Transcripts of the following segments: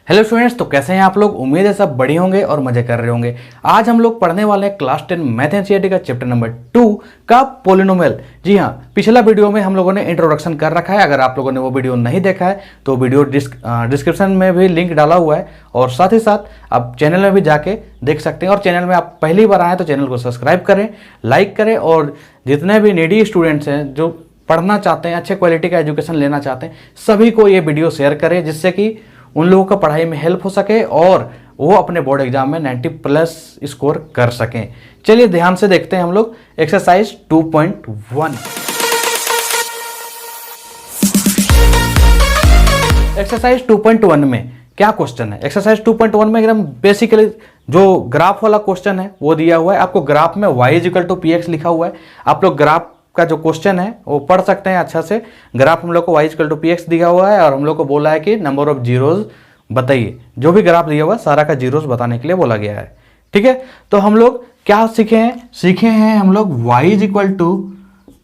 Hello students, तो कैसे हैं आप लोग। उम्मीद है सब बढ़िया होंगे और मजे कर रहे होंगे। आज हम लोग पढ़ने वाले हैं क्लास 10 मैथ एनसीईआरटी का चैप्टर नंबर 2 का पोलिनोमियल। जी हाँ, पिछला वीडियो में हम लोगों ने इंट्रोडक्शन कर रखा है। अगर आप लोगों ने वो वीडियो नहीं देखा है तो वीडियो डिस्क्रिप्शन में भी लिंक डाला हुआ है, और साथ ही साथ आप चैनल में भी जाके देख सकते हैं। और चैनल में आप पहली बार आए तो चैनल को सब्सक्राइब करें, लाइक करें, और जितने भी नीडी स्टूडेंट्स हैं जो पढ़ना चाहते हैं, अच्छे क्वालिटी का एजुकेशन लेना चाहते हैं, सभी को ये वीडियो शेयर करें, जिससे कि उन लोगों का पढ़ाई में हेल्प हो सके और वो अपने बोर्ड एग्जाम में 90+ स्कोर कर सकें। चलिए ध्यान से देखते हैं हम लोग एक्सरसाइज 2.1। एक्सरसाइज 2.1 में क्या क्वेश्चन है। एक्सरसाइज 2.1 में एकदम बेसिकली जो ग्राफ वाला क्वेश्चन है वो दिया हुआ है। आपको ग्राफ में y = px लिखा हुआ है। आप लोग ग्राफ का जो क्वेश्चन है वो पढ़ सकते हैं अच्छा से। ग्राफ हम लोग को y = px दिया हुआ है और हम लोग को बोला है कि नंबर ऑफ जीरोज बताइए। जो भी ग्राफ दिया हुआ है सारा का जीरोज बताने के लिए बोला गया है। ठीक है, तो हम लोग क्या सीखे हैं हम लोग y =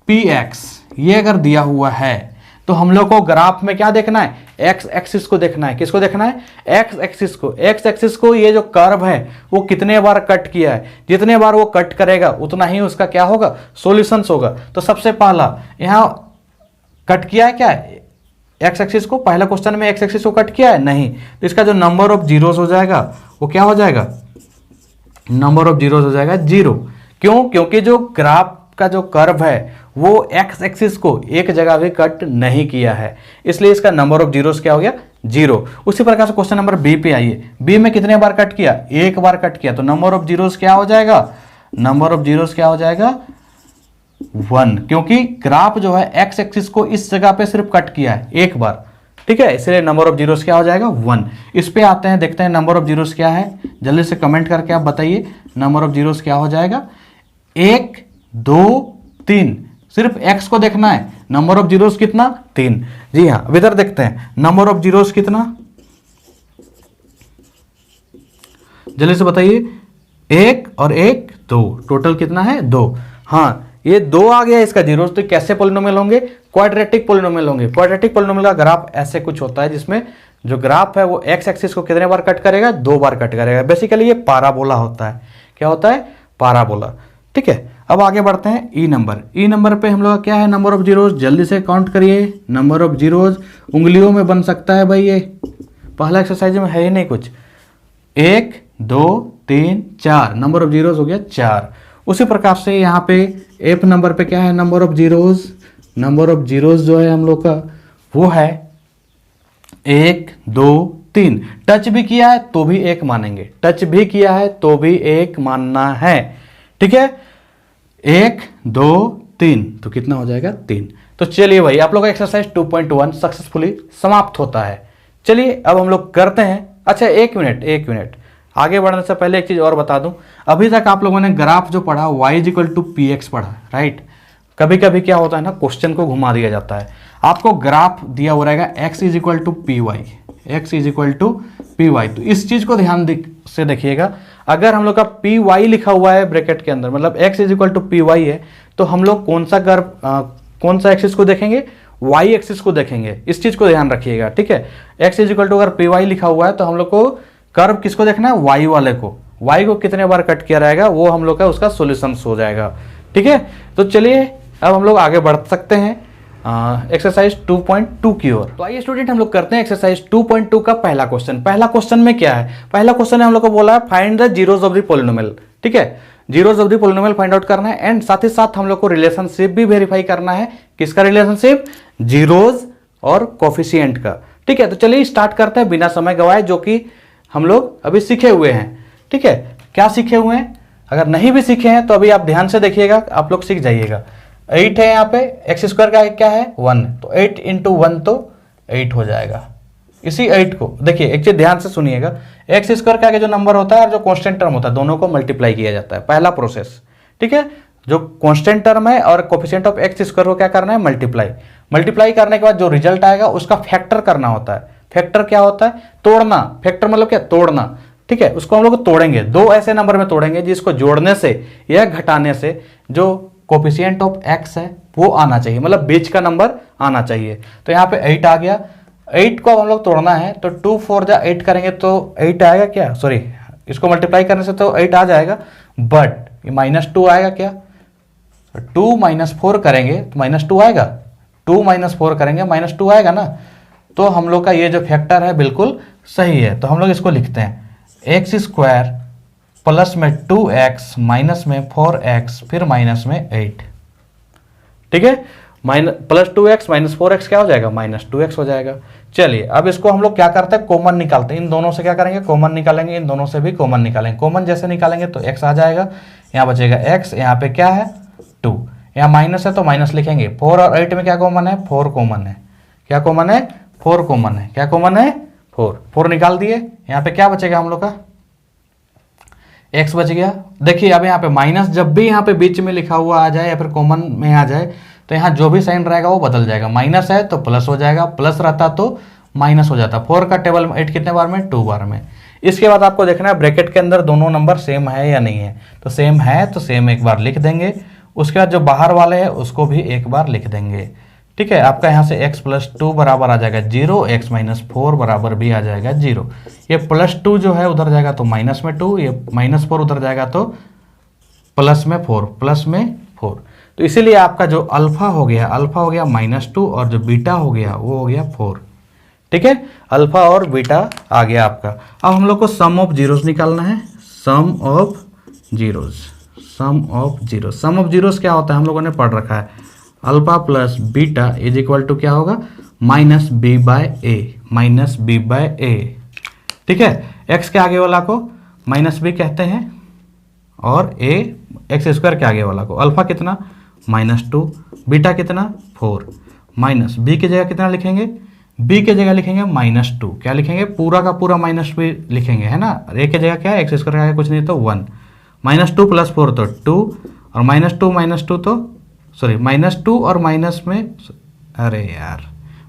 px। ये अगर दिया हुआ है तो हम लोग को ग्राफ में क्या देखना है, एक्स एक्सिस को देखना है। किसको देखना है? एक्स एक्सिस को। एक्स एक्सिस को ये जो कर्व है वो कितने बार कट किया है। जितने बार वो कट करेगा उतना ही उसका क्या होगा, सॉल्यूशंस होगा। तो सबसे पहला यहां कट किया है क्या, एक्स एक्सिस को। पहला क्वेश्चन में एक्स एक्सिस को कट किया है नहीं, तो इसका जो नंबर ऑफ जीरोस हो जाएगा वो क्या हो जाएगा, नंबर ऑफ जीरोस हो जाएगा 0। क्यों? क्योंकि जो ग्राफ का जो कर्व है वो एक्स एक्सिस को एक जगह भी कट नहीं किया है, इसलिए इसका नंबर ऑफ जीरोस क्या हो गया, 0। उसी प्रकार से क्वेश्चन नंबर बी पे आइए। बी में कितने बार कट किया, एक बार कट किया, तो नंबर ऑफ जीरोस क्या हो जाएगा, नंबर ऑफ जीरोस क्या हो जाएगा 1। क्योंकि ग्राफ जो है एक्स एक्सिस को इस जगह पे सिर्फ कट किया है एक बार। ठीक है, इसलिए नंबर ऑफ जीरोस क्या हो जाएगा 1। इस पे आते हैं, देखते हैं नंबर ऑफ जीरोस क्या है। जल्दी से कमेंट करके आप बताइए नंबर ऑफ जीरोस क्या हो जाएगा। 1 2 3, सिर्फ x को देखना है। नंबर ऑफ जीरोस कितना, 3। जी हाँ, अब इधर देखते हैं नंबर ऑफ जीरोस कितना, जल्दी से बताइए। 1 और 1 2, टोटल कितना है 2। हाँ, ये 2 आ गया इसका जीरोस। तो कैसे पोलिनोमियल होंगे, क्वाड्रेटिक पोलिनोमियल होंगे। क्वाड्रेटिक पोलिनोमियल का ग्राफ ऐसे कुछ होता है जिसमें जो ग्राफ है वो एक्स एक्सिस को कितने बार कट करेगा, 2 बार कट करेगा। बेसिकली ये पाराबोला होता है। क्या होता है, पाराबोला। ठीक है, अब आगे बढ़ते हैं ई नंबर। ई नंबर पे हम लोग क्या है, नंबर ऑफ जीरोज। जल्दी से काउंट करिए। नंबर ऑफ जीरोज उंगलियों में बन सकता है भाई। ये पहला एक्सरसाइज में है ही नहीं कुछ। 1 2 3 4, नंबर ऑफ जीरोज हो गया 4। उसी प्रकार से यहाँ पे एफ नंबर पे क्या है, number of zeros. Number of zeros जो है हम लोग का वो है 1 2 3। टच भी किया है तो भी 1 मानेंगे, टच भी किया है तो भी 1 मानना है। ठीक है, 1 2 3, तो कितना हो जाएगा 3। तो चलिए भाई, आप लोग का एक्सरसाइज 2.1 सक्सेसफुली समाप्त होता है। चलिए अब हम लोग करते हैं। अच्छा, एक मिनट आगे बढ़ने से पहले एक चीज और बता दूं। अभी तक आप लोगों ने ग्राफ जो पढ़ा y = px पढ़ा, राइट। कभी कभी क्या होता है ना, क्वेश्चन को घुमा दिया जाता है। आपको ग्राफ दिया हुआ रहेगा x = py, x = py। तो इस चीज को ध्यान से देखिएगा। अगर हम लोग का py लिखा हुआ है ब्रैकेट के अंदर, मतलब x = py है, तो हम लोग कौन सा एक्सिस को देखेंगे, y एक्सिस को देखेंगे। इस चीज को ध्यान रखिएगा। ठीक है, x = अगर py लिखा हुआ है तो हम लोग को कर्व किसको देखना है, y वाले को। y को कितने बार कट किया रहेगा वो हम लोग का उसका सॉल्यूशन हो जाएगा। ठीक है, तो चलिए अब हम लोग आगे बढ़ सकते हैं एक्सरसाइज 2.2 की ओर। तो आइए स्टूडेंट, हम लोग करते हैं एक्सरसाइज 2.2 का पहला क्वेश्चन। पहला क्वेश्चन में क्या है, पहला क्वेश्चन हम लोग को बोला है find the zeros of the polynomial. ठीक है, zeros of the polynomial find out करना है, एंड साथ ही साथ हम लोग को रिलेशनशिप भी वेरीफाई करना है। किसका रिलेशनशिप, जीरोस और कोफिशिएंट का। ठीक है, तो चलिए स्टार्ट करते हैं बिना समय गवाए, जो कि हम लोग अभी सीखे हुए हैं। ठीक है, क्या सीखे हुए हैं, अगर नहीं भी सीखे हैं तो अभी आप ध्यान से देखिएगा, आप लोग सीख जाइएगा। 8 है यहाँ पे, एक्स स्क्वायर का क्या है 1, तो 8 × 1 तो 8 हो जाएगा। इसी 8 को देखिए, एक चीज ध्यान से सुनिएगा। एक्स स्क्वायर का जो नंबर होता है और जो कांस्टेंट टर्म होता है, दोनों को मल्टीप्लाई किया जाता है, पहला प्रोसेस। ठीक है, जो कांस्टेंट टर्म है और कोफिशिएंट ऑफ एक्स स्क्वायर को क्या करना है, मल्टीप्लाई करने के बाद जो रिजल्ट आएगा उसका फैक्टर करना होता है। फैक्टर क्या होता है, तोड़ना। फैक्टर मतलब क्या, तोड़ना। ठीक है, उसको हम लोग तोड़ेंगे, 2 ऐसे नंबर में तोड़ेंगे जिसको जोड़ने से या घटाने से जो कोफिशिएंट ऑफ x है वो आना चाहिए, मतलब बीच का नंबर आना चाहिए। तो यहाँ पे 8 आ गया। 8 को अब हम लोग तोड़ना है, तो 2 4 जा 8 करेंगे तो 8 आएगा क्या, सॉरी इसको मल्टीप्लाई करने से तो 8 आ जाएगा, बट ये -2 आएगा क्या, 2 - 4 करेंगे तो -2 आएगा, 2 - 4 करेंगे -2 आएगा ना। तो हम लोग का ये जो फैक्टर है बिल्कुल सही है। तो हम लोग इसको लिखते हैं x² प्लस में 2x माइनस में 4x फिर माइनस में 8, ठीक है। प्लस 2x माइनस 4x क्या हो जाएगा, -2x हो जाएगा। चलिए अब इसको हम लोग क्या करते हैं, कॉमन निकालते हैं। इन दोनों से क्या करेंगे, कॉमन निकालेंगे, इन दोनों से भी कॉमन निकालेंगे। कॉमन जैसे निकालेंगे तो x आ जाएगा, यहाँ बचेगा x, यहाँ पे क्या है 2, यहाँ माइनस है तो माइनस लिखेंगे। 4 और 8 में क्या कॉमन है, 4 कॉमन है। क्या कॉमन है, 4 कॉमन है। क्या कॉमन है, 4 निकाल दिए। यहाँ पे क्या बचेगा हम लोग का, x बच गया। देखिए अब यहाँ पे माइनस जब भी यहाँ पे बीच में लिखा हुआ आ जाए या फिर कॉमन में आ जाए तो यहाँ जो भी साइन रहेगा वो बदल जाएगा। माइनस है तो प्लस हो जाएगा, प्लस रहता तो माइनस हो जाता। 4 का टेबल में 8 कितने बार में, 2 बार में। इसके बाद आपको देखना है ब्रैकेट के अंदर दोनों नंबर सेम है या नहीं है। तो सेम है तो सेम एक बार लिख देंगे, उसके बाद जो बाहर वाले हैं उसको भी एक बार लिख देंगे, ठीक है। आपका यहाँ से x + 2 बराबर आ जाएगा 0, x - 4 बराबर भी आ जाएगा 0। ये +2 जो है उधर जाएगा तो -2, ये -4 उधर जाएगा तो +4। तो इसीलिए आपका जो अल्फा हो गया -2 और जो बीटा हो गया वो हो गया 4, ठीक है। अल्फा और बीटा आ गया आपका। अब हम लोग को सम ऑफ जीरोस निकालना है। सम ऑफ जीरोस क्या होता है हम लोगों ने पढ़ रखा है, alpha plus beta is equal to क्या होगा, -b/a, ठीक है। x के आगे वाला को -b कहते हैं और a x² के आगे वाला को। अल्फा कितना, -2, बीटा कितना 4, माइनस b की जगह कितना लिखेंगे, b की जगह लिखेंगे -2, क्या लिखेंगे, पूरा का पूरा -b लिखेंगे, है ना। a की जगह क्या है, x² के आगे कुछ नहीं तो 1, -2 + 4 तो 2, और -2 तो सॉरी -2 और माइनस में, अरे यार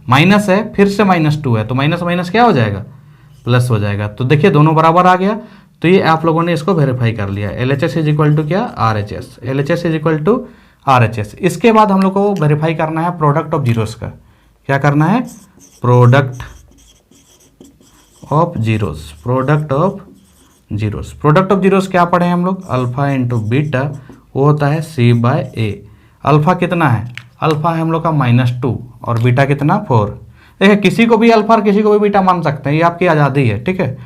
माइनस है फिर से -2 है तो माइनस क्या हो जाएगा, प्लस हो जाएगा। तो देखिए दोनों बराबर आ गया। तो ये आप लोगों ने इसको वेरीफाई कर लिया। LHS इज इक्वल टू क्या, RHS, LHS is equal to RHS। इसके बाद हम लोग को वेरीफाई करना है प्रोडक्ट ऑफ जीरोस का। क्या करना है, प्रोडक्ट ऑफ जीरोस क्या पढ़े हम लोग, अल्फा इंटू बीटा वो होता है c/a। अल्फा कितना है, अल्फा है हम लोग का -2 और बीटा कितना 4। देखिए किसी को भी अल्फा और किसी को भी बीटा मान सकते हैं, ये आपकी आज़ादी है, ठीक है।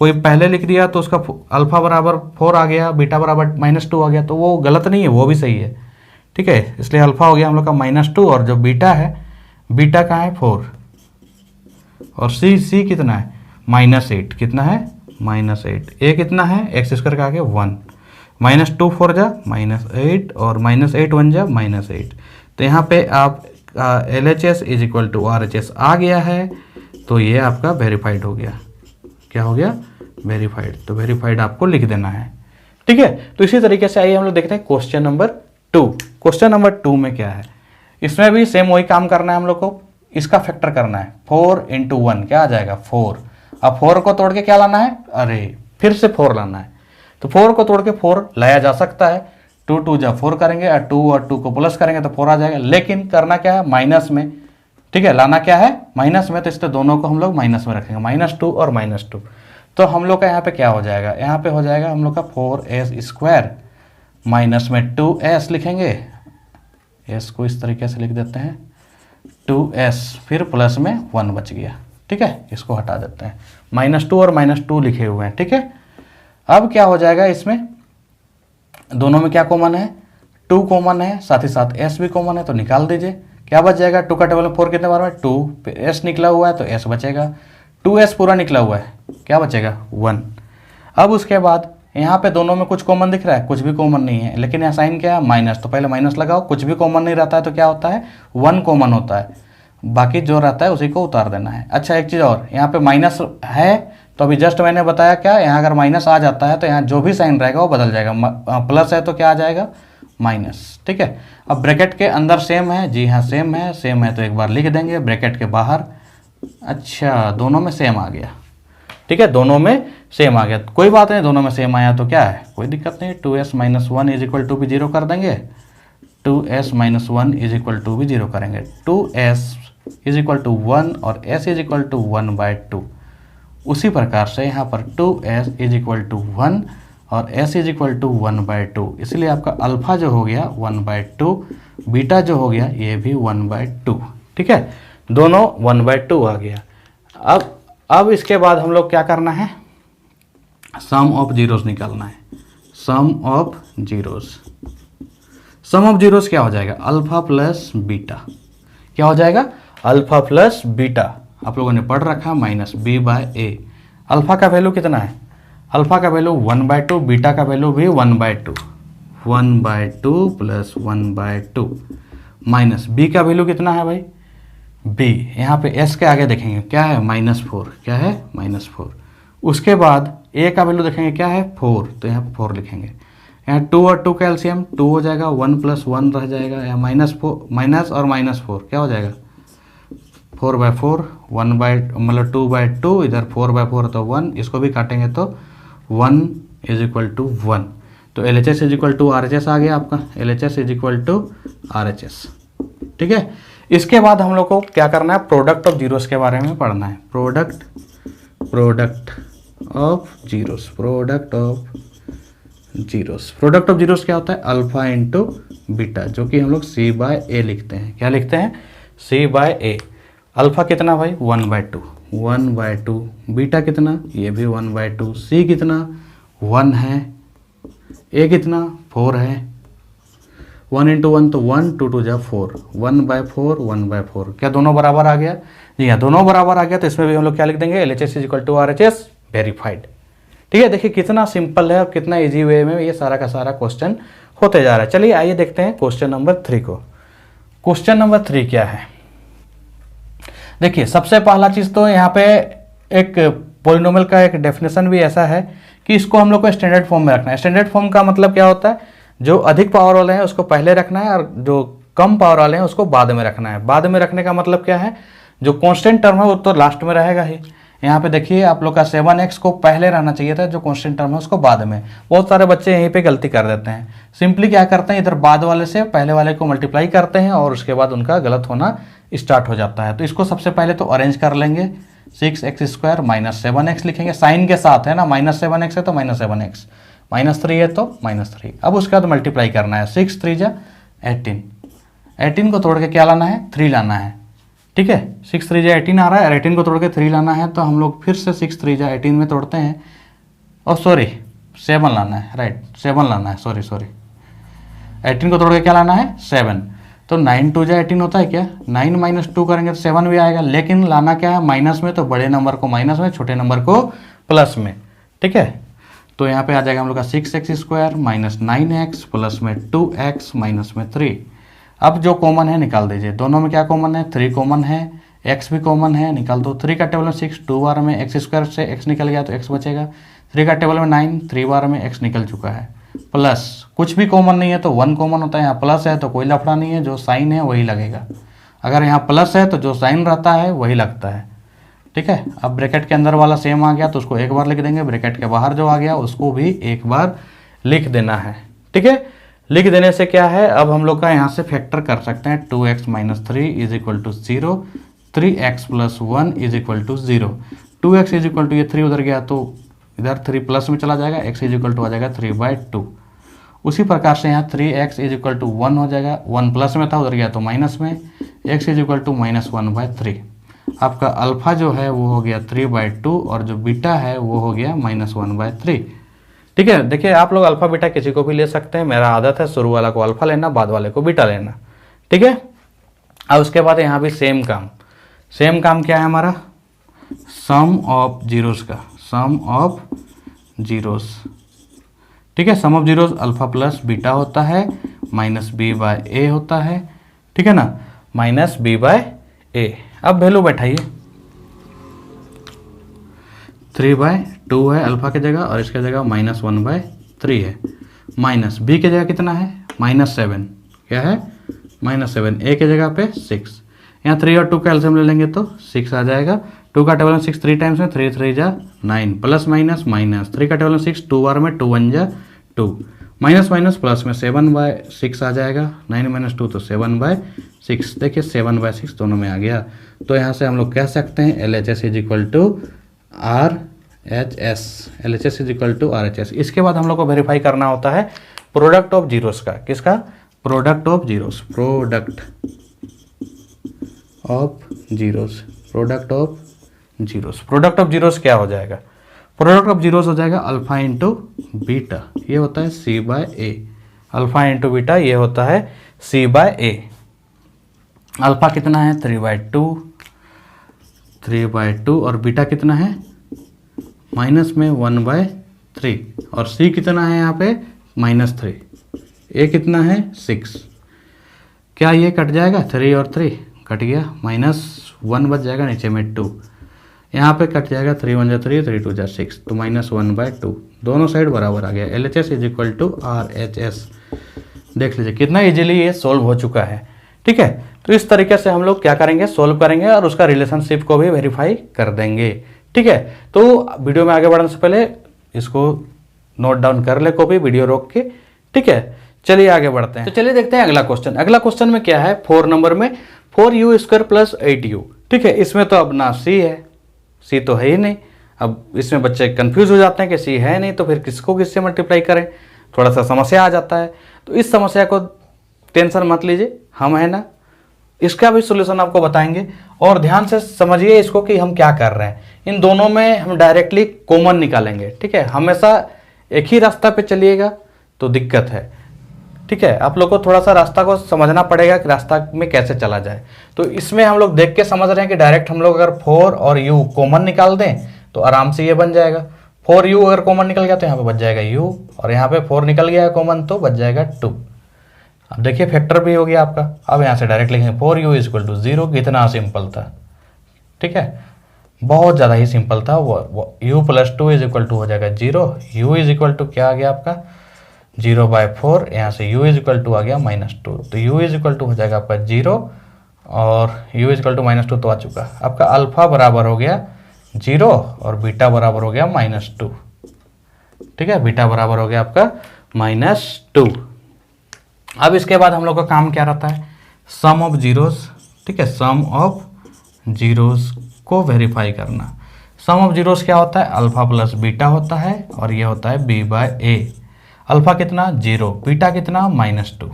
कोई पहले लिख दिया तो उसका अल्फा बराबर 4 आ गया, बीटा बराबर -2 आ गया, तो वो गलत नहीं है, वो भी सही है, ठीक है। इसलिए अल्फा हो गया हम लोग का -2 और जो बीटा है, बीटा कहाँ है 4, और सी कितना है -8, कितना है -8। ए कितना है, x² का आगे 1, -2 4 जा -8 और -8 1 जा -8। तो यहाँ पे आप LHS is equal to RHS आ गया है, तो ये आपका वेरीफाइड हो गया। क्या हो गया, वेरीफाइड। तो वेरीफाइड आपको लिख देना है, ठीक है। तो इसी तरीके से आइए हम लोग देखते हैं क्वेश्चन नंबर 2। क्वेश्चन नंबर 2 में क्या है, इसमें भी सेम वही काम करना है हम लोग को। इसका फैक्टर करना है, 4 × 1 क्या आ जाएगा 4। अब 4 को तोड़ के क्या लाना है, अरे फिर से 4 लाना है। तो 4 को तोड़ के 4 लाया जा सकता है, 2 2 जा 4 करेंगे और 2 और 2 को प्लस करेंगे तो 4 आ जाएगा। लेकिन करना क्या है, माइनस में, ठीक है, लाना क्या है माइनस में। तो इसलिए दोनों को हम लोग माइनस में रखेंगे, -2 और -2। तो हम लोग का यहाँ पे क्या हो जाएगा, यहाँ पे हो जाएगा हम लोग का 4s² माइनस में 2s लिखेंगे, s को इस तरीके से लिख देते हैं 2s, फिर प्लस में 1 बच गया, ठीक है। इसको हटा देते हैं, -2 और -2 लिखे हुए हैं, ठीक है। अब क्या हो जाएगा, इसमें दोनों में क्या कॉमन है, 2 कॉमन है, साथ ही साथ s भी कॉमन है, तो निकाल दीजिए। क्या बच जाएगा, 2 का टेबल में 4 कितने बार में 2, s निकला हुआ है तो s बचेगा, 2s पूरा निकला हुआ है, क्या बचेगा 1। अब उसके बाद यहाँ पे दोनों में कुछ कॉमन दिख रहा है, कुछ भी कॉमन नहीं है, लेकिन यहाँ साइन क्या है माइनस, तो पहले माइनस लगाओ। कुछ भी कॉमन नहीं रहता है तो क्या होता है 1 कॉमन होता है, बाकी जो रहता है उसी को उतार देना है। अच्छा एक चीज़ और, यहाँ पे माइनस है तो अभी जस्ट मैंने बताया क्या, यहाँ अगर माइनस आ जाता है तो यहाँ जो भी साइन रहेगा वो बदल जाएगा। प्लस है तो क्या आ जाएगा माइनस, ठीक है। अब ब्रैकेट के अंदर सेम है, जी हाँ सेम है तो एक बार लिख देंगे ब्रैकेट के बाहर। अच्छा दोनों में सेम आ गया, ठीक है, दोनों में सेम आ गया, कोई बात नहीं, दोनों में सेम आया तो क्या है, कोई दिक्कत नहीं। 2s - 1 इज इक्वल टू भी 0 कर देंगे, 2s - 1 इज इक्वल टू भी 0 करेंगे। 2s इज इक्वल टू 1 और s इज इक्वल टू 1/2। उसी प्रकार से यहाँ पर 2s इज इक्वल टू 1 और s इज इक्वल टू 1/2, इसलिए आपका अल्फा जो हो गया 1/2, बीटा जो हो गया ये भी 1/2। ठीक है, दोनों 1/2 आ गया। अब इसके बाद हम लोग क्या करना है, सम ऑफ जीरोस निकालना है। Sum of zeros, sum of zeros क्या हो जाएगा, अल्फा प्लस बीटा। क्या हो जाएगा, अल्फा प्लस बीटा। आप लोगों ने पढ़ रखा माइनस b/a। अल्फा का वैल्यू कितना है, अल्फा का वैल्यू 1/2, बीटा का वैल्यू भी 1/2। 1/2 प्लस 1/2 माइनस बी का वैल्यू कितना है भाई, b, यहाँ पे s के आगे देखेंगे क्या है, -4। क्या है, -4। उसके बाद a का वैल्यू देखेंगे क्या है, 4, तो यहाँ पे 4 लिखेंगे। यहाँ 2 और 2 का एलसीएम 2 हो जाएगा, 1 + 1 रह जाएगा, यहाँ माइनस और -4 क्या हो जाएगा, 4/4, मतलब 2/2, इधर 4/4 तो 1, इसको भी काटेंगे तो 1 इज इक्वल टू 1। तो LHS is equal to RHS आ गया आपका, LHS is equal to RHS। ठीक है, इसके बाद हम लोग को क्या करना है, प्रोडक्ट ऑफ जीरोस के बारे में पढ़ना है। Product of zeros, product of zeros. Product of zeros क्या होता है, अल्फा इंटू बीटा, जो कि हम लोग c/a लिखते हैं। क्या लिखते हैं, c/a। अल्फा कितना भाई, 1/2, बीटा कितना, ये भी 1/2, c कितना 1 है, a कितना 4 है। 1 × 1 तो 1, 2 × 2 = 4, 1/4, 1/4। क्या दोनों बराबर आ गया, जी हाँ दोनों बराबर आ गया। तो इसमें भी हम लोग क्या लिख देंगे, LHS is equal to RHS, verified. ठीक है, देखिए कितना सिंपल है और कितना इजी वे में ये सारा का सारा क्वेश्चन होते जा रहा है। चलिए आइए देखते हैं क्वेश्चन नंबर 3 को। क्वेश्चन नंबर 3 क्या है, देखिए सबसे पहला चीज तो यहाँ पे एक पॉलिनोमियल का एक डेफिनेशन भी ऐसा है कि इसको हम लोग को स्टैंडर्ड फॉर्म में रखना है। स्टैंडर्ड फॉर्म का मतलब क्या होता है, जो अधिक पावर वाले हैं उसको पहले रखना है और जो कम पावर वाले हैं उसको बाद में रखना है। बाद में रखने का मतलब क्या है, जो कांस्टेंट टर्म है वो तो लास्ट में रहेगा ही। यहाँ पे देखिए आप लोग का 7x को पहले रहना चाहिए था, जो कांस्टेंट टर्म है उसको बाद में। बहुत सारे बच्चे यहीं पे गलती कर देते हैं, सिंपली क्या करते हैं, इधर बाद वाले से पहले वाले को मल्टीप्लाई करते हैं और उसके बाद उनका गलत होना स्टार्ट हो जाता है। तो इसको सबसे पहले तो अरेंज कर लेंगे, 6x² - 7x लिखेंगे, साइन के साथ है ना, -7x है तो -7x, -3 है तो -3। अब उसके बाद मल्टीप्लाई करना है, 6 × 3 = 18, 18 को तोड़ के क्या लाना है, 3 लाना है। ठीक है, 6 × 3 = 18 आ रहा है और 18 को तोड़ के 3 लाना है, तो हम लोग फिर से 6 × 3 = 18 में तोड़ते हैं, और सॉरी 7 लाना है, राइट 7 लाना है, सॉरी 18 को तोड़ के क्या लाना है, 7। तो 9 × 2 = 18 होता है क्या, 9 - 2 करेंगे तो 7 भी आएगा, लेकिन लाना क्या है माइनस में, तो बड़े नंबर को माइनस में, छोटे नंबर को प्लस में। ठीक है, तो यहाँ पे आ जाएगा हम लोग का 6x² - 9x प्लस में 2x माइनस में 3। अब जो कॉमन है निकाल दीजिए, दोनों में क्या कॉमन है, 3 कॉमन है, x भी कॉमन है, निकाल दो। 3 का टेबल में 6, 2 बार में x² से x निकल गया तो x बचेगा। 3 का टेबल में 9, 3 बार में x निकल चुका है, प्लस कुछ भी कॉमन नहीं है तो 1 कॉमन होता है। यहाँ प्लस है तो कोई लफड़ा नहीं है, जो साइन है वही लगेगा। अगर यहाँ प्लस है तो जो साइन रहता है वही लगता है। ठीक है, अब ब्रैकेट के अंदर वाला सेम आ गया तो उसको एक बार लिख देंगे, ब्रैकेट के बाहर जो आ गया उसको भी एक बार लिख देना है। ठीक है, लिख देने से क्या है, अब हम लोग का यहाँ से फैक्टर कर सकते हैं, 2x - 3 = 0, 3x + 1 = 0। 2x = ये 3 उधर गया तो इधर 3 प्लस में चला जाएगा, x = आ जाएगा 3/2। उसी प्रकार से यहाँ 3x = 1 हो जाएगा, 1 प्लस में था उधर गया तो माइनस में, x = -1/3। आपका अल्फा जो है वो हो गया 3/2 और जो बीटा है वो हो गया -1/3। ठीक है, देखिए आप लोग अल्फा बीटा किसी को भी ले सकते हैं, मेरा आदत है शुरू वाला को अल्फा लेना, बाद वाले को बीटा लेना। ठीक है, अब उसके बाद यहाँ भी सेम काम क्या है हमारा, सम ऑफ जीरोस का, सम ऑफ जीरोस। ठीक है, sum of zeros alpha plus beta होता है, -b/a होता है। ठीक है ना, -b/a। अब वैल्यू बैठाइए, 3/2 है अल्फा की जगह और इसके जगह -1/3 है, माइनस b की जगह कितना है, -7। क्या है, -7, a की जगह पे 6। यहाँ 3 और 2 का एलसीएम ले लेंगे तो 6 आ जाएगा। 2 का टेबल में 6 3 टाइम्स में, 3 3 = 9, प्लस माइनस माइनस, 3 का टेबल में 6 2 बार में, 2 1 = 2, माइनस माइनस प्लस में 7/6 आ जाएगा, 9 - 2 तो 7/6। देखिए 7/6 दोनों में आ गया। तो यहाँ से हम लोग कह सकते हैं LHS is equal to RHS, LHS is equal to RHS। इसके बाद हम लोग को वेरीफाई करना होता है प्रोडक्ट ऑफ जीरोस का। किसका? Product of zeros, product of zeros, product of zeros. Product of zeros क्या हो जाएगा? प्रोडक्ट ऑफ जीरोस हो जाएगा अल्फा इंटू बीटा, ये होता है C/A। अल्फा इंटू बीटा ये होता है C/A। अल्फा कितना है? 3/2 और बीटा कितना है? माइनस में 1/3 और C कितना है यहाँ पे? -3। A कितना है? 6। क्या ये कट जाएगा? 3 और 3 कट गया, -1 बच जाएगा नीचे में 2। यहाँ पे कट जाएगा 3 × 1 = 3, 3 × 2 = 6, तो -1/2। दोनों साइड बराबर आ गया। LHS is equal to RHS। देख लीजिए कितना इजीली ये सोल्व हो चुका है। ठीक है, तो इस तरीके से हम लोग क्या करेंगे? सोल्व करेंगे और उसका रिलेशनशिप को भी वेरीफाई कर देंगे। ठीक है, तो वीडियो में आगे बढ़ने से पहले इसको नोट डाउन कर ले कॉपी, वीडियो रोक के। ठीक है, चलिए आगे बढ़ते हैं। तो चलिए देखते हैं अगला क्वेश्चन। अगला क्वेश्चन में क्या है? 4 नंबर में 4u² + 8u। ठीक है, इसमें तो अब ना C है, C तो है ही नहीं। अब इसमें बच्चे कंफ्यूज हो जाते हैं कि C है नहीं तो फिर किसको किससे मल्टीप्लाई करें, थोड़ा सा समस्या आ जाता है। तो इस समस्या को टेंशन मत लीजिए, हम है ना, इसका भी सॉल्यूशन आपको बताएंगे। और ध्यान से समझिए इसको कि हम क्या कर रहे हैं। इन दोनों में हम डायरेक्टली कॉमन निकालेंगे। ठीक है, हमेशा एक ही रास्ता पे चलिएगा तो दिक्कत है। ठीक है, आप लोग को थोड़ा सा रास्ता को समझना पड़ेगा कि रास्ता में कैसे चला जाए। तो इसमें हम लोग देख के समझ रहे हैं कि डायरेक्ट हम लोग अगर 4 और u कॉमन निकाल दें तो आराम से ये बन जाएगा। 4u अगर कॉमन निकल गया तो यहाँ पे बच जाएगा u, और यहाँ पे 4 निकल गया है कॉमन तो बच जाएगा 2। अब देखिए फैक्टर भी हो गया आपका। अब यहाँ से डायरेक्ट लिखेंगे 4u = 0। कितना सिंपल था। ठीक है, बहुत ज़्यादा ही सिंपल था। u + 2 = हो जाएगा 0। u = क्या आ गया आपका? 0/4। यहाँ से u = आ गया -2, तो u = हो जाएगा आपका 0 और u = -2 तो आ चुका। आपका अल्फा बराबर हो गया 0 और बीटा बराबर हो गया -2। ठीक है, बीटा बराबर हो गया आपका -2। अब इसके बाद हम लोग का काम क्या रहता है? Sum of zeros. ठीक है, सम ऑफ जीरोस को वेरीफाई करना। सम ऑफ जीरोस क्या होता है? अल्फा + बीटा होता है और ये होता है B/A। अल्फा कितना? 0, बीटा कितना? -2।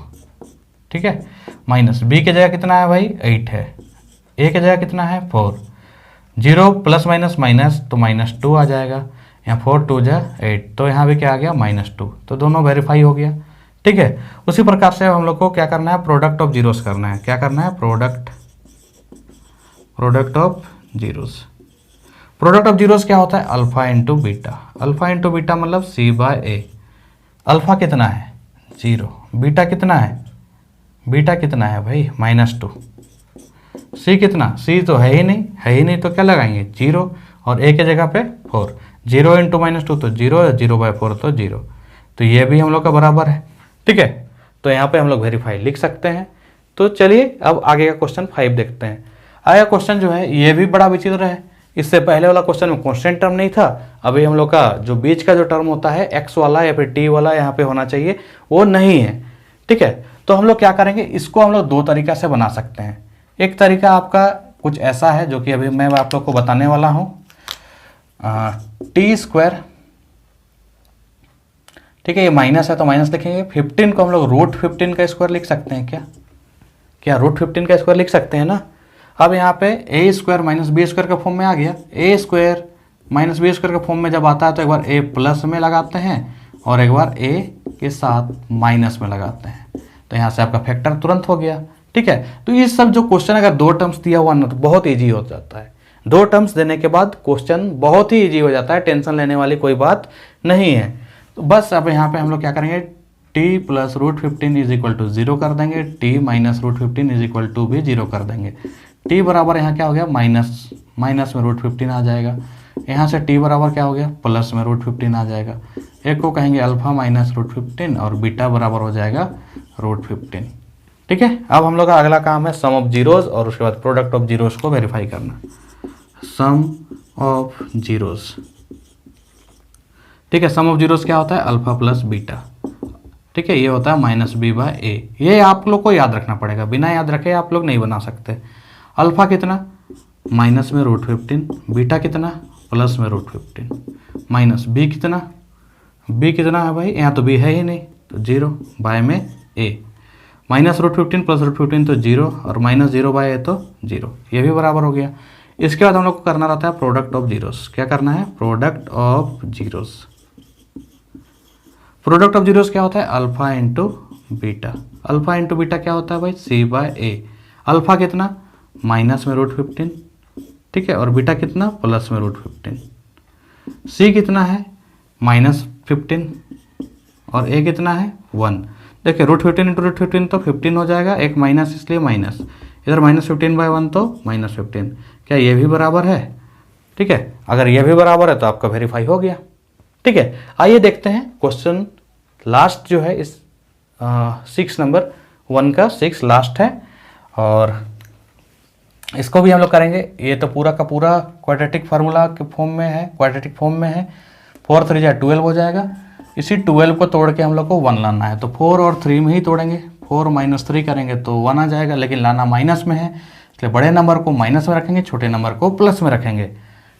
ठीक है, माइनस b की जगह कितना है भाई? 8 है, a की जगह कितना है? 4। 0 + माइनस तो -2 आ जाएगा। यहाँ 4 × 2 = 8, तो यहाँ भी क्या आ गया? -2। तो दोनों वेरीफाई हो गया। ठीक है, उसी प्रकार से हम लोग को क्या करना है? प्रोडक्ट ऑफ जीरोस करना है। क्या करना है? Product of zeros. Product of zeros क्या होता है? Alpha into beta. Alpha into beta मतलब C/A। अल्फा कितना है? 0। बीटा कितना है? बीटा कितना है भाई? -2। C कितना? C तो है ही नहीं, तो क्या लगाएंगे? 0 और a के जगह पे 4। 0 × -2 तो 0, 0/4 तो 0, तो ये भी हम लोग का बराबर है। ठीक है, तो यहाँ पे हम लोग वेरीफाई लिख सकते हैं। तो चलिए अब आगे का क्वेश्चन 5 देखते हैं। आगे क्वेश्चन जो है ये भी बड़ा विचित्र है। इससे पहले वाला क्वेश्चन में कांस्टेंट टर्म नहीं था। अभी हम लोग का जो बीच का जो टर्म होता है x वाला या फिर t वाला यहाँ पे होना चाहिए, वो नहीं है। ठीक है, तो हम लोग क्या करेंगे? इसको हम लोग 2 तरीका से बना सकते हैं। एक तरीका आपका कुछ ऐसा है जो कि अभी मैं आप लोग को बताने वाला हूँ। t²। ठीक है, ये माइनस है तो माइनस लिखेंगे। 15 को हम लोग √15 का स्क्वायर लिख सकते हैं। क्या √15 का स्क्वायर लिख सकते हैं ना। अब यहाँ पे a² - b² के फॉर्म में आ गया। a² - b² के फॉर्म में जब आता है तो एक बार a प्लस में लगाते हैं और एक बार a के साथ माइनस में लगाते हैं, तो यहाँ से आपका फैक्टर तुरंत हो गया। ठीक है, तो ये सब जो क्वेश्चन अगर 2 टर्म्स दिया हुआ ना तो बहुत ईजी हो जाता है। 2 टर्म्स देने के बाद क्वेश्चन बहुत ही ईजी हो जाता है, टेंशन लेने वाली कोई बात नहीं है। तो बस अब यहाँ पे हम लोग क्या करेंगे? t + √15 = 0 कर देंगे, t - √15 = भी 0 कर देंगे। t बराबर यहाँ क्या हो गया? माइनस में √15 आ जाएगा। यहाँ से t बराबर क्या हो गया? प्लस में √15 आ जाएगा। एक को कहेंगे अल्फा - √15 और बीटा बराबर हो जाएगा √15। ठीक है, अब हम लोग का अगला काम है सम ऑफ जीरोस और उसके बाद प्रोडक्ट ऑफ जीरोस को वेरीफाई करना। सम ऑफ जीरोस। ठीक है, सम ऑफ जीरोस क्या होता है? Alpha + beta. ठीक है, ये होता है माइनस बी बाय ए। ये आप लोग को याद रखना पड़ेगा, बिना याद रखे आप लोग नहीं बना सकते। अल्फा कितना, माइनस में रूट 15, बीटा कितना, प्लस में रूट 15, माइनस बी कितना, बी कितना है भाई, यहाँ तो बी है ही नहीं तो 0 बाय में ए, माइनस रूट 15 प्लस रूट 15 तो 0 और माइनस 0 बाय ए तो 0, ये भी बराबर हो गया। इसके बाद हम लोग को करना रहता है प्रोडक्ट ऑफ जीरोस। क्या करना है, product of zeros. Product of zeros क्या होता है, alpha into beta. Alpha into beta क्या होता है भाई, सी बाय ए। अल्फा कितना, माइनस में रूट 15, ठीक है, और बीटा कितना, प्लस में रूट 15। सी कितना है, माइनस 15 और ए कितना है 1। देखिए रूट 15 इंटू रूट 15 तो 15 हो जाएगा, एक माइनस इसलिए माइनस, इधर माइनस 15 बाय 1 तो माइनस 15। क्या ये भी बराबर है, ठीक है, अगर ये भी बराबर है तो आपका वेरीफाई हो गया। ठीक है, आइए देखते हैं क्वेश्चन लास्ट जो है इस 6 नंबर 1 का 6 लास्ट है और इसको भी हम लोग करेंगे। ये तो पूरा का पूरा क्वाड्रेटिक फार्मूला के फॉर्म में है, क्वाड्रेटिक फॉर्म में है। 4 3 जा 12 हो जाएगा। इसी 12 को तोड़ के हम लोग को 1 लाना है, तो 4 और 3 में ही तोड़ेंगे। 4 माइनस 3 करेंगे तो 1 आ जाएगा, लेकिन लाना माइनस में है इसलिए बड़े नंबर को माइनस में रखेंगे, छोटे नंबर को प्लस में रखेंगे।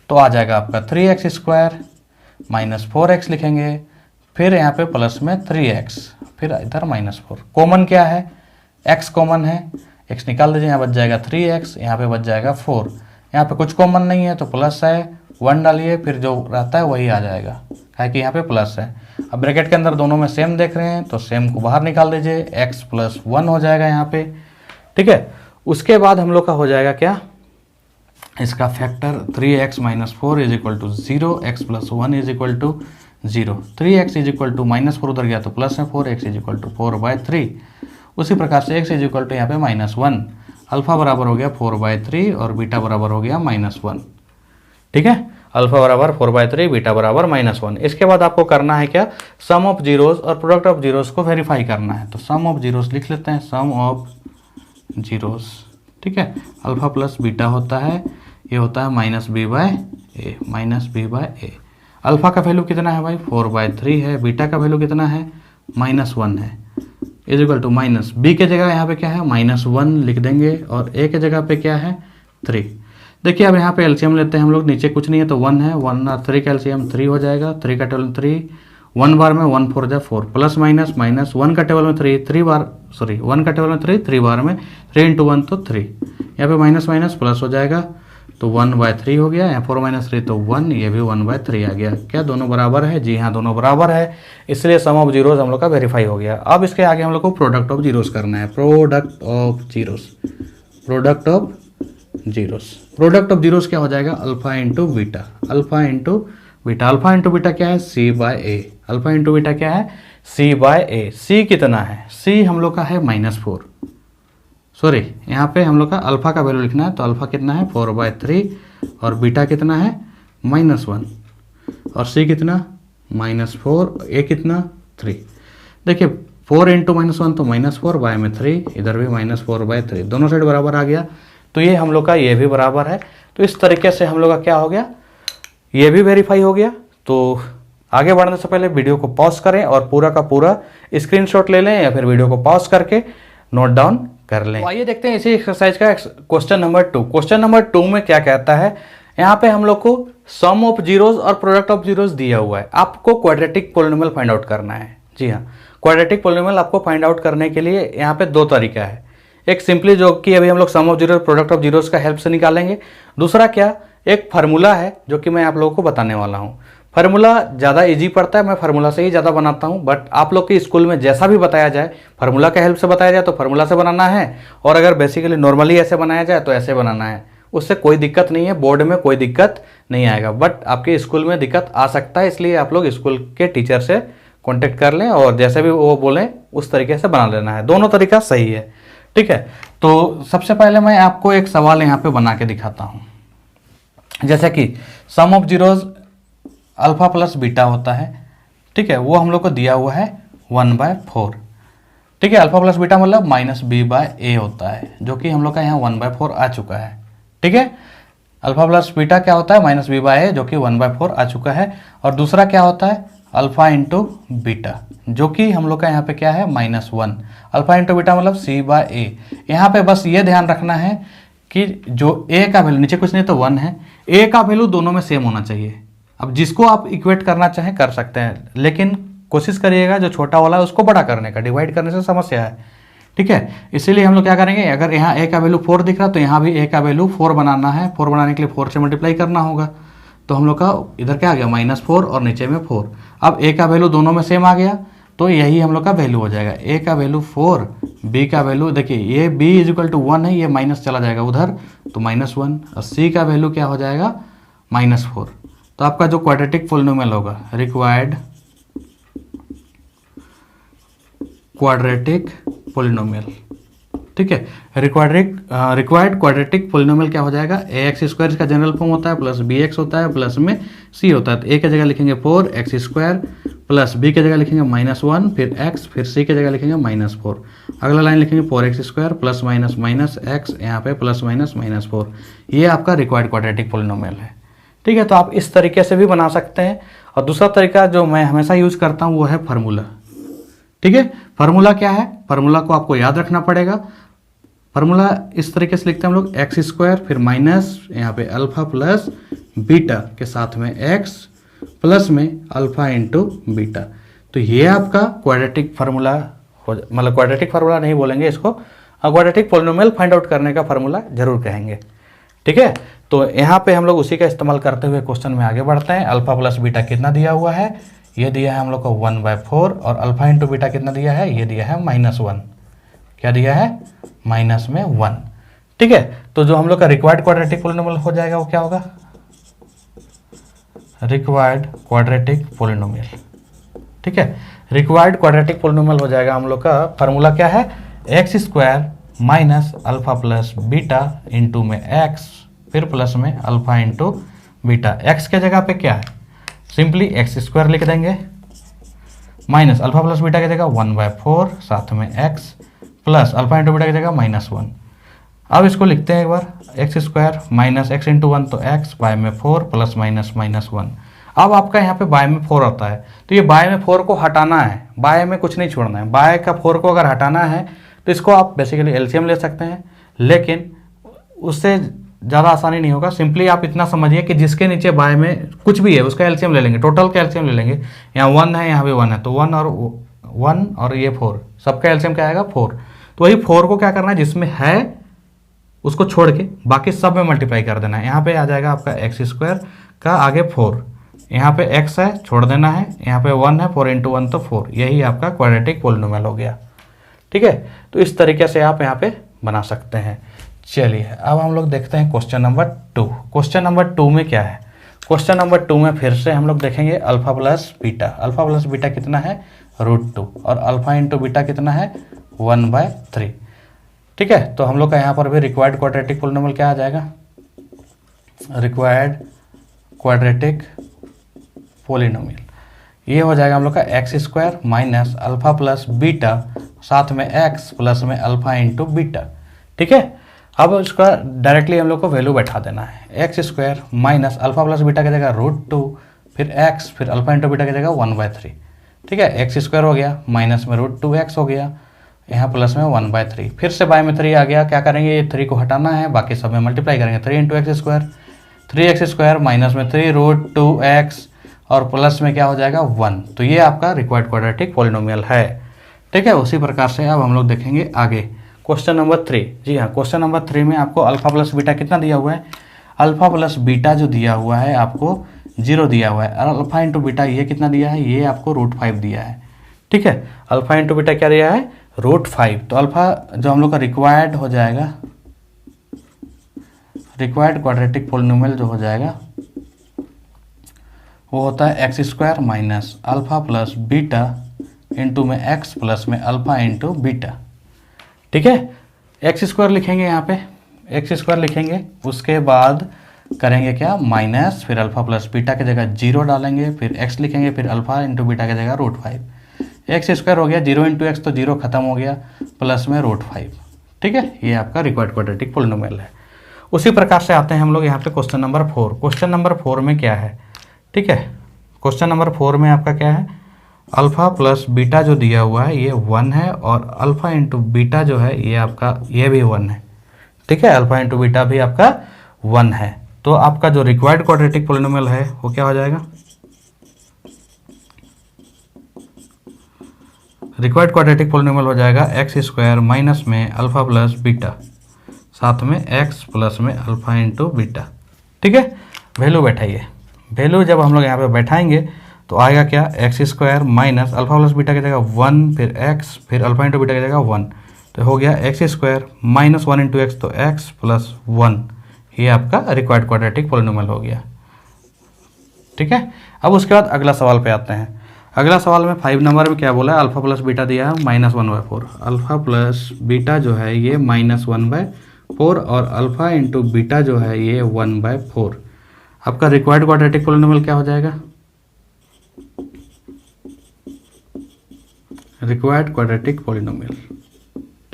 तो आ जाएगा आपका 3x स्क्वायर माइनस 4x लिखेंगे, फिर यहाँ पे प्लस में 3x, फिर इधर माइनस 4। कॉमन क्या है, x कॉमन है, x निकाल दीजिए, यहाँ बच जाएगा 3x, यहाँ पे बच जाएगा 4। यहाँ पे कुछ कॉमन नहीं है तो प्लस है, 1 डालिए, फिर जो रहता है वही आ जाएगा, है कि यहाँ पे प्लस है। अब ब्रैकेट के अंदर दोनों में सेम देख रहे हैं तो सेम को बाहर निकाल दीजिए, x प्लस 1 हो जाएगा यहाँ पे। ठीक है, उसके बाद हम लोग का हो जाएगा क्या, इसका factor 3x minus 4 is equal to 0, x plus 1 is equal to 0, 3x is equal to minus 4 उधर गया तो प्लस है 4, x इज इक्वल टू 4/3। उसी प्रकार से x इज इक्वल टू यहाँ पे -1, अल्फा बराबर हो गया 4/3 और बीटा बराबर हो गया -1। ठीक है, अल्फा बराबर 4/3, बीटा बराबर -1। इसके बाद आपको करना है क्या, सम ऑफ जीरोस और प्रोडक्ट ऑफ जीरोस को वेरीफाई करना है। तो सम ऑफ जीरोस लिख लेते हैं, सम ऑफ जीरोस। ठीक है, अल्फा प्लस बीटा होता है, ये होता है -b/a, -b/a। अल्फा का वैल्यू कितना है भाई 4/3 है, बीटा का वैल्यू कितना है -1 है, is equal to minus B के जगह यहाँ पे क्या है -1 लिख देंगे और ए के जगह पे क्या है 3। देखिए अब यहाँ पे एलसीएम लेते हैं हम लोग, नीचे कुछ नहीं है तो 1 है, 1 और 3 का एलसीएम 3 हो जाएगा, 3 का टेबल 3, 1 बार में 1 4 जा 4, प्लस माइनस माइनस 1 का टेबल में 3 बार, सॉरी 1 का टेबल में 3 बार में 3 इंटू 1 तो 3, यहाँ पे माइनस माइनस प्लस हो जाएगा तो 1/3 हो गया, यहाँ 4 - 3 तो 1, ये भी 1/3 आ गया। क्या दोनों बराबर है, जी हाँ दोनों बराबर है, इसलिए सम ऑफ जीरोस हम लोग का वेरीफाई हो गया। अब इसके आगे हम लोग को प्रोडक्ट ऑफ जीरोस करना है, product of zeros, product of zeros. Product of zeros क्या हो जाएगा, alpha into beta, alpha into beta. Alpha into beta क्या है c/a, अल्फा इंटू बीटा क्या है c/a। c कितना है, c हम लोग का है -4, सॉरी यहाँ पे हम लोग का अल्फा का वैल्यू लिखना है, तो अल्फा कितना है 4/3 और बीटा कितना है -1 और c कितना -4, a कितना 3। देखिए 4 इंटू -1 तो -4 बाय में 3, इधर भी -4/3, दोनों साइड बराबर आ गया, तो ये हम लोग का ये भी बराबर है। तो इस तरीके से हम लोग का क्या हो गया, ये भी वेरीफाई हो गया। तो आगे बढ़ने से पहले वीडियो को पॉज करें और पूरा का पूरा स्क्रीनशॉट ले लें या फिर वीडियो को पॉज करके नोट डाउन कर लें। तो आइए देखते हैं इसी एक्सरसाइज का क्वेश्चन नंबर 2। क्वेश्चन नंबर 2 में क्या कहता है, यहाँ पे हम लोग को सम ऑफ जीरोस और प्रोडक्ट ऑफ जीरोस दिया हुआ है, आपको क्वाड्रेटिक पोलिनोमियल फाइंड आउट करना है। जी हाँ, क्वाड्रेटिक पोलिनोमियल आपको फाइंड आउट करने के लिए यहाँ पे 2 तरीका है। एक सिंपली जो कि अभी हम लोग sum of zeros product of zeros का हेल्प से निकालेंगे। दूसरा क्या, एक फार्मूला है जो कि मैं आप लोगों को बताने वाला हूँ। फार्मूला ज़्यादा इजी पड़ता है, मैं फार्मूला से ही ज़्यादा बनाता हूँ, बट आप लोग के स्कूल में जैसा भी बताया जाए, फार्मूला के हेल्प से बताया जाए तो फार्मूला से बनाना है, और अगर बेसिकली नॉर्मली ऐसे बनाया जाए तो ऐसे बनाना है। उससे कोई दिक्कत नहीं है, बोर्ड में कोई दिक्कत नहीं आएगा, बट आपके स्कूल में दिक्कत आ सकता है, इसलिए आप लोग स्कूल के टीचर से कॉन्टेक्ट कर लें और जैसे भी वो बोलें उस तरीके से बना लेना है। दोनों तरीका सही है। ठीक है, तो सबसे पहले मैं आपको एक सवाल यहाँ पे बना के दिखाता हूँ। जैसे कि sum of zeros alpha plus beta होता है, ठीक है, वो हम लोग को दिया हुआ है 1/4। ठीक है, अल्फा प्लस बीटा मतलब -b/a होता है, जो कि हम लोग का यहाँ 1/4 आ चुका है। ठीक है, अल्फा प्लस बीटा क्या होता है -b/a, जो कि 1/4 आ चुका है। और दूसरा क्या होता है अल्फा इंटू बीटा, जो कि हम लोग का यहाँ पे क्या है -1। अल्फा इंटू बीटा मतलब c/a। यहाँ पे बस ये ध्यान रखना है कि जो a का वैल्यू, नीचे कुछ नहीं तो 1 है, a का वैल्यू दोनों में सेम होना चाहिए। अब जिसको आप इक्वेट करना चाहें कर सकते हैं, लेकिन कोशिश करिएगा जो छोटा वाला है उसको बड़ा करने का, डिवाइड करने से समस्या है, ठीक है। इसीलिए हम लोग क्या करेंगे, अगर यहाँ a का वैल्यू 4 दिख रहा तो यहाँ भी a का वैल्यू 4 बनाना है। 4 बनाने के लिए 4 से मल्टीप्लाई करना होगा, तो हम लोग का इधर क्या आ गया -4 और नीचे में 4। अब a का वैल्यू दोनों में सेम आ गया तो यही हम लोग का वैल्यू हो जाएगा। a का वैल्यू 4, b का वैल्यू देखिए ये b = 1 है, ये माइनस चला जाएगा उधर तो -1, और c का वैल्यू क्या हो जाएगा -4। तो आपका जो क्वाड्रेटिक पोलिनोमियल होगा, रिक्वायर्ड क्वाड्रेटिक पोलिनोमियल, ठीक है, रिक्वायर्ड क्वाड्रेटिक पोलिनोमियल क्या हो जाएगा, ax² इसका जनरल फॉर्म होता है, प्लस bx होता है, प्लस में c होता है। तो a की जगह लिखेंगे 4x² प्लस b की जगह लिखेंगे -1, फिर x, फिर c की जगह लिखेंगे -4। अगला लाइन लिखेंगे 4x² प्लस माइनस x, यहाँ पे प्लस -4। ये आपका रिक्वायर्ड क्वाड्रेटिक पोलिनोमियल है, ठीक है। तो आप इस तरीके से भी बना सकते हैं। और दूसरा तरीका जो मैं हमेशा यूज करता हूँ वो है फार्मूला, ठीक है। फार्मूला क्या है, फार्मूला को आपको याद रखना पड़ेगा। फार्मूला इस तरीके से लिखते हैं हम लोग, x² फिर माइनस यहाँ पे अल्फा प्लस बीटा के साथ में x प्लस में अल्फा इंटू बीटा। तो ये आपका क्वाड्रेटिक फार्मूला हो, मतलब क्वाड्रेटिक फार्मूला नहीं बोलेंगे इसको, क्वाड्रेटिक पोलिनोमियल फाइंड आउट करने का फार्मूला जरूर कहेंगे, ठीक है। तो यहाँ पे हम लोग उसी का इस्तेमाल करते हुए क्वेश्चन में आगे बढ़ते हैं। अल्फा प्लस बीटा कितना दिया हुआ है, ये दिया है हम लोग को 1/4, और अल्फा इंटू बीटा कितना दिया है, ये दिया है -1। क्या दिया है, -1, ठीक है। तो जो हम लोग का रिक्वायर्ड क्वाड्रेटिक पोलिनोमियल हो जाएगा वो क्या होगा, रिक्वायर्ड क्वाड्रेटिक पोलिनोमियल, ठीक है। रिक्वायर्ड क्वाड्रेटिक पोलिनोमियल हो जाएगा हम लोग का फार्मूला क्या है, x² minus alpha plus beta into में x, फिर प्लस में अल्फा इंटू बीटा। x के जगह पे क्या है, सिंपली x² लिख देंगे, माइनस अल्फा प्लस बीटा की जगह 1/4, साथ में x plus alpha into beta की जगह -1। अब इसको लिखते हैं एक बार, x² माइनस x इंटू 1 तो x, बाय में 4 प्लस -1। अब आपका यहाँ पे बाय में 4 आता है, तो ये बाय में 4 को हटाना है, बाय में कुछ नहीं छोड़ना है। बाय का 4 को अगर हटाना है तो इसको आप बेसिकली एलसीएम ले सकते हैं, लेकिन उससे ज़्यादा आसानी नहीं होगा। सिंपली आप इतना समझिए कि जिसके नीचे बाय में कुछ भी है उसका एलसीएम ले लेंगे, टोटल का एलसीएम ले लेंगे। यहाँ 1 है, यहाँ भी 1 है, तो 1 और ये 4, सबका एलसीएम क्या आएगा 4। तो वही 4 को क्या करना है, जिसमें है उसको छोड़ के बाकी सब में मल्टीप्लाई कर देना है। यहाँ पे आ जाएगा आपका x² का आगे 4, यहाँ पे x है छोड़ देना है, यहाँ पे 1 है, 4 इंटू 1 तो 4। यही आपका क्वाड्रेटिक पोलिनोमियल हो गया, ठीक है। तो इस तरीके से आप यहाँ पे बना सकते हैं। चलिए अब हम लोग देखते हैं क्वेश्चन नंबर 2। क्वेश्चन नंबर 2 में क्या है, क्वेश्चन नंबर 2 में फिर से हम लोग देखेंगे alpha plus beta. Alpha plus beta कितना है, √2, और अल्फा इंटू बीटा कितना है 1/3, ठीक है। तो हम लोग का यहाँ पर भी रिक्वायर्ड क्वाड्रेटिक पोलिनोमियल क्या आ जाएगा, रिक्वायर्ड क्वाड्रेटिक पोलिनोमियल, ये हो जाएगा हम लोग का x² minus alpha plus beta, साथ में x प्लस में अल्फा इंटू बीटा, ठीक है। अब इसका डायरेक्टली हम लोग को वैल्यू बैठा देना है, x² minus alpha plus beta की जगह √2, फिर x, फिर अल्फा इंटू बीटा की जगह 1/3, ठीक है। x² हो गया, माइनस में √2x हो गया, यहाँ प्लस में 1/3, फिर से बाय में 3 आ गया। क्या करेंगे, ये 3 को हटाना है, बाकी सब में मल्टीप्लाई करेंगे। 3 इंटू x², 3x² माइनस में 3 √2x, और प्लस में क्या हो जाएगा 1। तो ये आपका रिक्वायर्ड क्वाड्रेटिक पोलिनोमियल है, ठीक है। उसी प्रकार से अब हम लोग देखेंगे आगे क्वेश्चन नंबर 3। जी हाँ, क्वेश्चन नंबर 3 में आपको अल्फा प्लस बीटा कितना दिया हुआ है, अल्फा प्लस बीटा जो दिया हुआ है आपको 0 दिया हुआ है, और अल्फा इंटू बीटा ये कितना दिया है, ये आपको √5 दिया है, ठीक है। अल्फा इंटू बीटा क्या दिया है, √5। तो अल्फा जो हम लोग का रिक्वायर्ड हो जाएगा, रिक्वायर्ड क्वाड्रेटिक पोलिनोमियल जो हो जाएगा वो होता है x² minus alpha plus beta into में x प्लस में अल्फा इंटू बीटा, ठीक है। x² लिखेंगे, यहाँ पे x² लिखेंगे, उसके बाद करेंगे क्या, माइनस, फिर अल्फा प्लस बीटा की जगह 0 डालेंगे, फिर x लिखेंगे, फिर अल्फा इंटू बीटा की जगह √5। x² हो गया, 0 इंटू एक्स तो 0 खत्म हो गया, प्लस में √5, ठीक है। ये आपका रिक्वायर्ड क्वाड्रेटिक पोलिनोमियल है। उसी प्रकार से आते हैं हम लोग यहाँ पे क्वेश्चन नंबर 4। क्वेश्चन नंबर 4 में क्या है, ठीक है। क्वेश्चन नंबर 4 में आपका क्या है, अल्फ़ा प्लस बीटा जो दिया हुआ है ये 1 है, और अल्फ़ा इंटू बीटा जो है ये आपका ये भी 1 है। ठीक है, अल्फ़ा इंटू बीटा भी आपका 1 है। तो आपका जो रिक्वायर्ड क्वाड्रेटिक पॉलिनोमियल है वो क्या हो जाएगा, रिक्वायर्ड क्वाड्रेटिक पॉलिनोमियल हो जाएगा एक्स स्क्वायर माइनस में अल्फ़ा प्लस बीटा साथ में एक्स प्लस में अल्फ़ा इंटू बीटा। ठीक है, वैल्यू बैठाइए। वैल्यू जब हम लोग यहाँ पे बैठाएंगे तो आएगा क्या, x square minus alpha plus beta की जगह 1, फिर एक्स, फिर अल्फ़ा इंटू बीटा की जगह 1, तो हो गया x square minus 1 into x, तो एक्स प्लस 1, ये आपका रिक्वायर्ड क्वाड्रेटिक पॉलिनोमियल हो गया। ठीक है, अब उसके बाद अगला सवाल पे आते हैं। अगला सवाल में 5 नंबर में क्या बोला है, अल्फ़ा प्लस बीटा दिया है -1/4। अल्फ़ा प्लस बीटा जो है ये -1/4 और अल्फ़ा इंटू बीटा जो है ये 1/4। आपका रिक्वायर्ड क्वाड्रेटिक पॉलिनोमियल क्या हो जाएगा, रिक्वायर्ड क्वाड्रेटिक पॉलिनोमियल।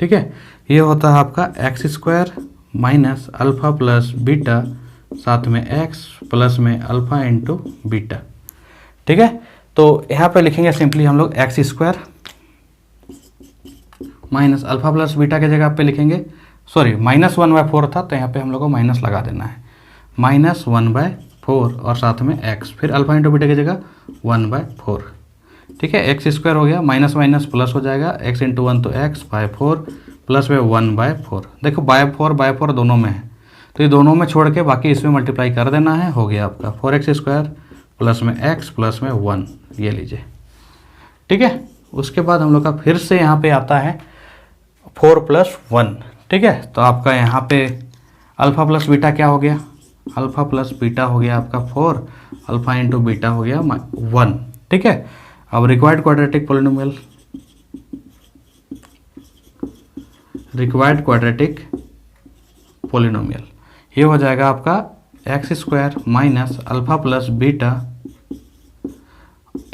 ठीक है, ये होता है आपका x square minus alpha plus beta साथ में एक्स प्लस में अल्फ़ा इंटू बीटा। ठीक है, तो यहाँ पे लिखेंगे सिंपली हम लोग x square minus alpha plus beta के जगह पे लिखेंगे, सॉरी -1/4 था तो यहाँ पे हम लोग को माइनस लगा देना है, -1/4 और साथ में एक्स, फिर अल्फ़ा इंटू बीटा की जगह 1/4। ठीक है, एक्स स्क्वायर हो गया, माइनस माइनस प्लस हो जाएगा, एक्स इंटू 1 तो x/4 प्लस में 1/4। देखो बाय 4 दोनों में है तो ये दोनों में छोड़ के बाकी इसमें मल्टीप्लाई कर देना है, हो गया आपका 4x स्क्वायर प्लस में x प्लस में 1, ये लीजिए। ठीक है, उसके बाद हम लोग का फिर से यहाँ पे आता है 4 + 1। ठीक है, तो आपका यहाँ पे अल्फ़ा प्लस बीटा क्या हो गया, अल्फ़ा प्लस बीटा हो गया आपका 4, अल्फ़ा इंटू बीटा हो गया 1। ठीक है, अब required quadratic polynomial, required quadratic polynomial ये हो जाएगा आपका x square minus alpha plus beta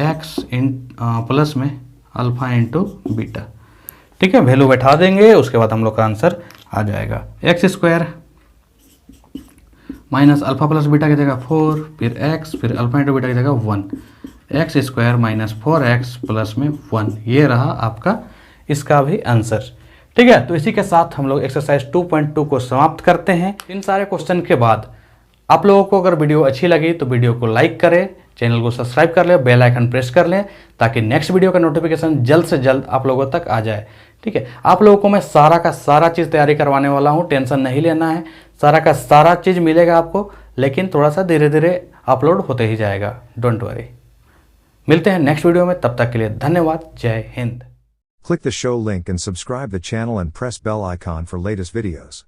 x plus में अल्फ़ा इंटू बीटा। ठीक है, वैल्यू बैठा देंगे, उसके बाद हम लोग का आंसर आ जाएगा x square minus alpha plus beta की जगह 4, फिर एक्स, फिर अल्फ़ा इंटू बीटा की जगह 1, x square minus 4x plus में 1, ये रहा आपका इसका भी आंसर। ठीक है, तो इसी के साथ हम लोग एक्सरसाइज 2.2 को समाप्त करते हैं। इन सारे क्वेश्चन के बाद आप लोगों को अगर वीडियो अच्छी लगी तो वीडियो को लाइक करें, चैनल को सब्सक्राइब कर लें, बेल आइकन प्रेस कर लें ताकि नेक्स्ट वीडियो का नोटिफिकेशन जल्द से जल्द आप लोगों तक आ जाए। ठीक है, आप लोगों को मैं सारा का सारा चीज़ तैयारी करवाने वाला हूँ, टेंशन नहीं लेना है, सारा का सारा चीज़ मिलेगा आपको, लेकिन थोड़ा सा धीरे धीरे अपलोड होते ही जाएगा, डोंट वरी। मिलते हैं नेक्स्ट वीडियो में, तब तक के लिए धन्यवाद, जय Hind. Click the show link and subscribe the channel and press bell icon for latest videos.